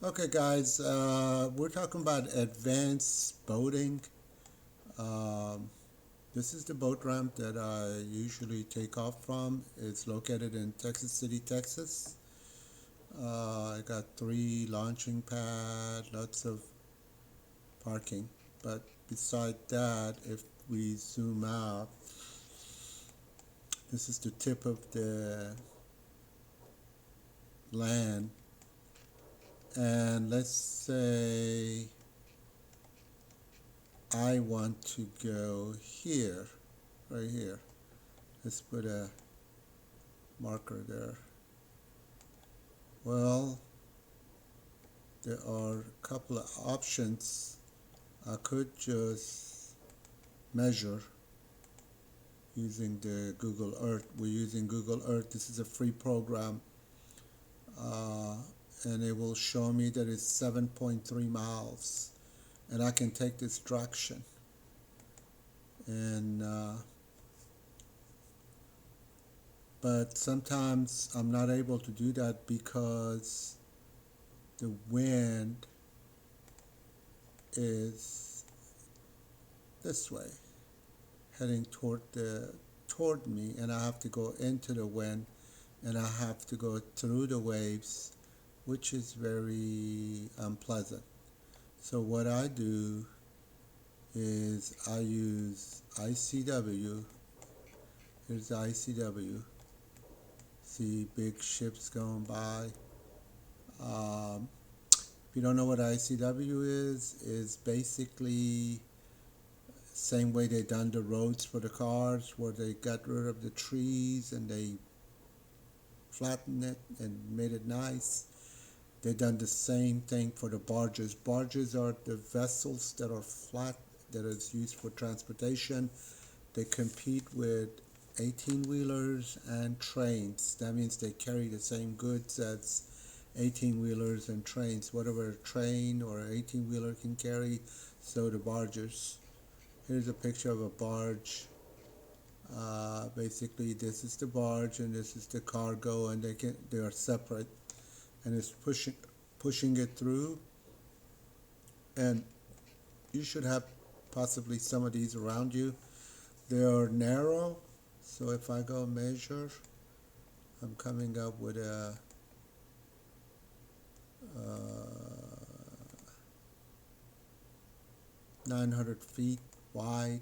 Okay, guys, we're talking about advanced boating. Um, this is the boat ramp that I usually take off from. It's located in Texas City, Texas. I got three launching pad, lots of parking. But beside that, if we zoom out, this is the tip of the land. And let's say I want to go here, right here. Let's put a marker there. Well, there are a couple of options. I could just measure using the Google Earth. We're using Google Earth. This is a free program, uh, and it will show me that it's 7.3 miles, and I can take this direction. And but sometimes I'm not able to do that because the wind is this way, heading toward me, and I have to go into the wind, and I have to go through the waves, which is very unpleasant. So what I do is I use ICW. Here's the ICW. See big ships going by. If you don't know what ICW is basically same way they done the roads for the cars, where they got rid of the trees and they flattened it and made it nice. They done the same thing for the barges. Barges are the vessels that are flat, that is used for transportation. They compete with 18 wheelers and trains. That means they carry the same goods as 18 wheelers and trains. Whatever a train or 18 wheeler can carry, so the barges. Here's a picture of a barge. Basically, this is the barge and this is the cargo, and they are separate, and it's pushing it through. And you should have possibly some of these around you. They are narrow, so if I go measure, I'm coming up with a 900 feet wide.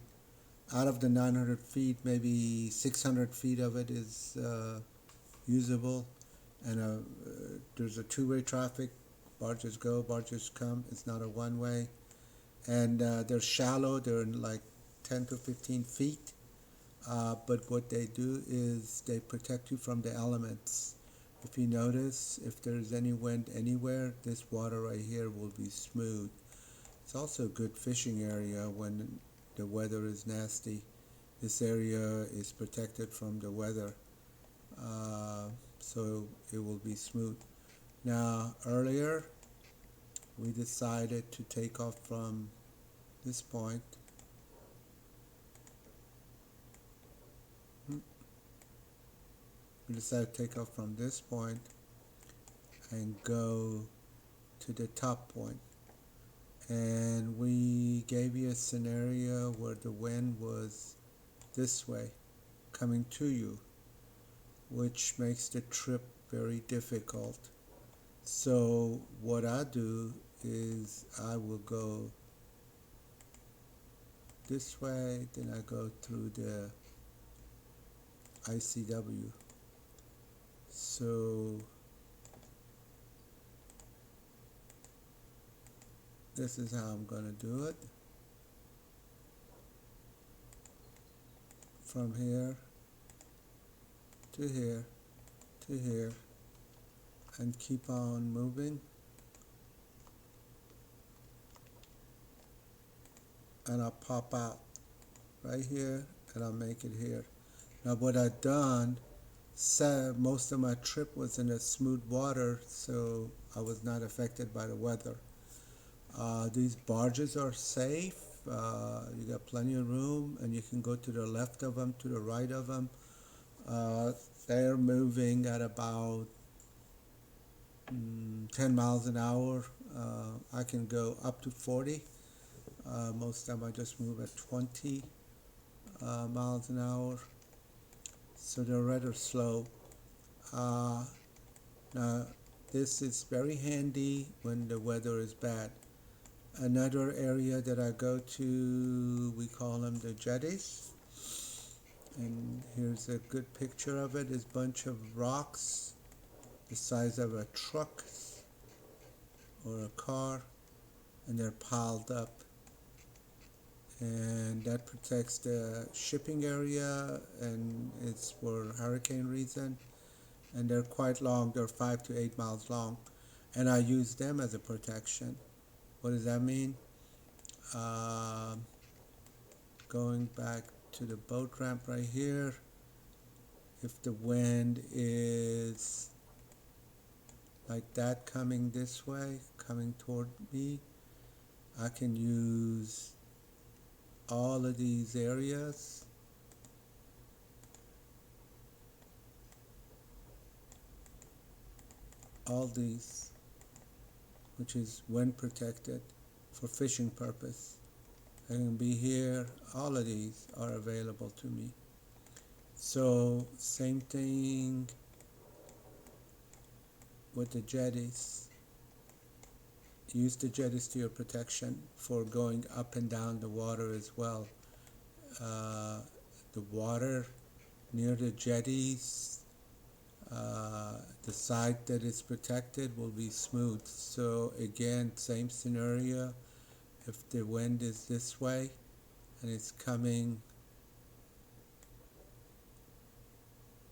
Out of the 900 feet, maybe 600 feet of it is usable, and there's a two-way traffic. Barges go, barges come. It's not a one-way, and they're shallow. They're in like 10 to 15 feet. But what they do is they protect you from the elements. If you notice, if there's any wind anywhere, this water right here will be smooth. It's also a good fishing area when the weather is nasty. This area is protected from the weather, uh, so it will be smooth. Now, earlier we decided to take off from this point. We decided to take off from this point and go to the top point. And we gave you a scenario where the wind was this way, coming to you, which makes the trip very difficult. So what I do is I will go this way, then I go through the ICW. So this is how I'm gonna do it. From here to here to here, and keep on moving, and I'll pop out right here, and I'll make it here. Now what I've done, most of my trip was in a smooth water, so I was not affected by the weather. These barges are safe. You got plenty of room, and you can go to the left of them, to the right of them. Uh, they're moving at about 10 miles an hour. I can go up to 40. Most of the time I just move at 20 miles an hour. So they're rather slow. Uh, Now, this is very handy when the weather is bad. Another area that I go to, we call them the jetties. And here's a good picture of it. Is a bunch of rocks the size of a truck or a car, and they're piled up. And that protects the shipping area, and it's for hurricane reason. And they're quite long. They're 5 to 8 miles long, and I use them as a protection. What does that mean? Um, Going back to the boat ramp right here, if the wind is like that coming this way, coming toward me, I can use all of these areas, all these, which is wind protected for fishing purpose. I can be here, all of these are available to me. So same thing with the jetties. Use the jetties to your protection for going up and down the water as well. Uh, the water near the jetties, the side that is protected will be smooth. So again, same scenario. If the wind is this way and it's coming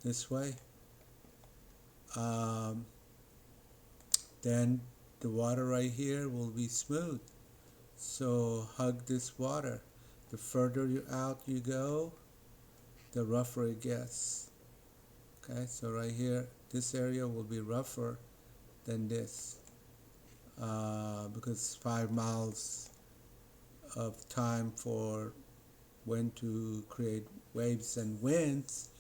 this way, um, then the water right here will be smooth. So hug this water. The further out you go, the rougher it gets. Okay, so right here, this area will be rougher than this because 5 miles of time for wind to create waves and winds.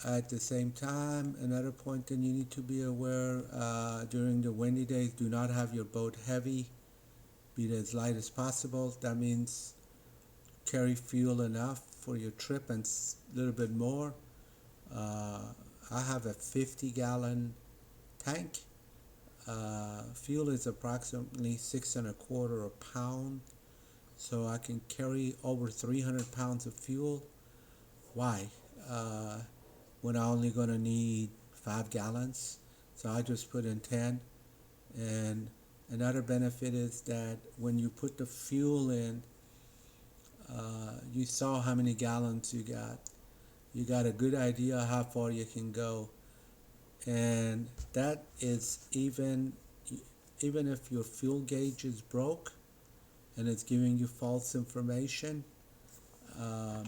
At the same time, another point that you need to be aware during the windy days, do not have your boat heavy, be it as light as possible. That means carry fuel enough for your trip and a little bit more. I have a 50-gallon tank. Fuel is approximately 6 1/4 a pound, so I can carry over 300 pounds of fuel. Why? Uh, when I'm only going to need 5 gallons, so I just put in 10. And another benefit is that when you put the fuel in, you saw how many gallons you got. You got a good idea how far you can go, and that is even if your fuel gauge is broke and it's giving you false information. Um,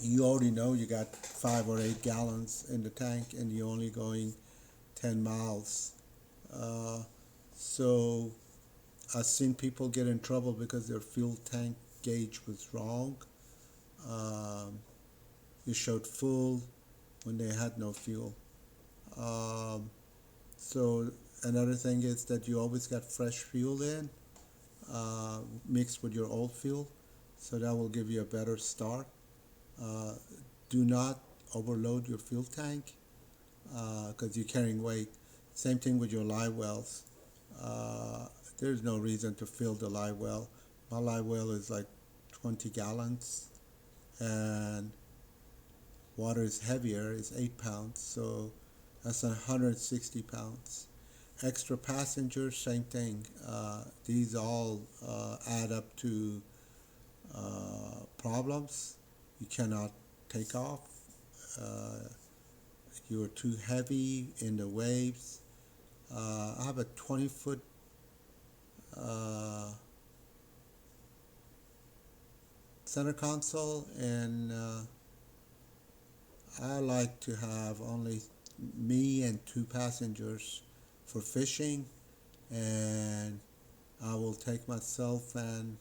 you already know you got 5 or 8 gallons in the tank, and you're only going 10 miles. Uh, so I've seen people get in trouble because their fuel tank gauge was wrong. Um, it showed full when they had no fuel. Um, so another thing is that you always got fresh fuel in, mixed with your old fuel, so that will give you a better start. Uh, do not overload your fuel tank because you're carrying weight. Same thing with your live wells. Uh, there's no reason to fill the live well. My live well is like 20 gallons, and water is heavier, it's 8 pounds, so that's 160 pounds. Extra passengers, same thing. These all add up to problems. You cannot take off. Uh, you're too heavy in the waves. I have a 20-foot uh, center console, and I like to have only me and 2 passengers for fishing, and I will take myself and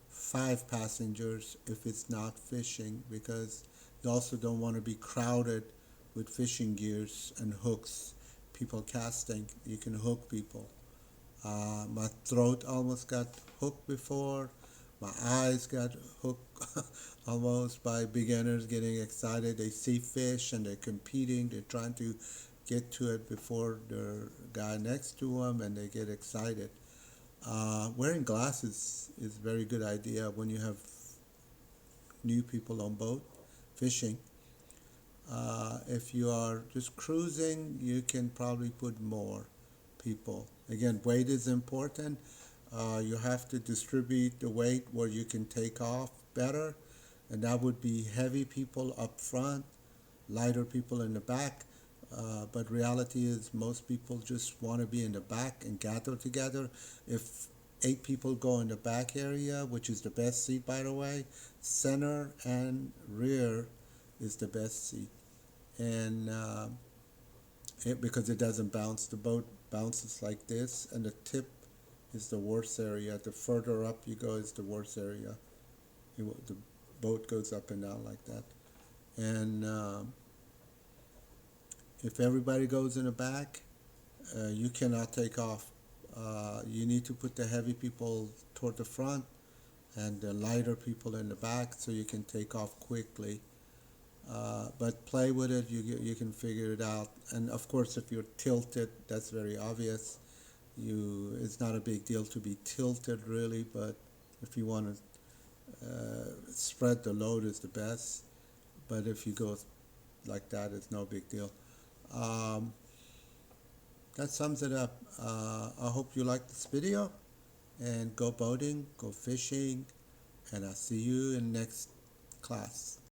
5 passengers if it's not fishing, because you also don't want to be crowded with fishing gears and hooks. People casting, you can hook people. My throat almost got hooked before. My eyes got hooked almost by beginners getting excited. They see fish and they're competing. They're trying to get to it before the guy next to them, and they get excited. Wearing glasses is a very good idea when you have new people on boat fishing. If you are just cruising, you can probably put more people. Again, weight is important. You have to distribute the weight where you can take off better, and that would be heavy people up front, lighter people in the back. But reality is most people just want to be in the back and gather together. If 8 people go in the back area, which is the best seat by the way, center and rear is the best seat. And because it doesn't bounce, the boat bounces like this, and the tip is the worst area. The further up you go is the worst area. The boat goes up and down like that. And if everybody goes in the back, you cannot take off. You need to put the heavy people toward the front and the lighter people in the back so you can take off quickly. But play with it, you can figure it out. And of course, if you're tilted, that's very obvious. It's not a big deal to be tilted really, but if you want to spread the load is the best. But if you go like that, it's no big deal. Um, that sums it up. I hope you like this video, and go boating, go fishing, and I'll see you in next class.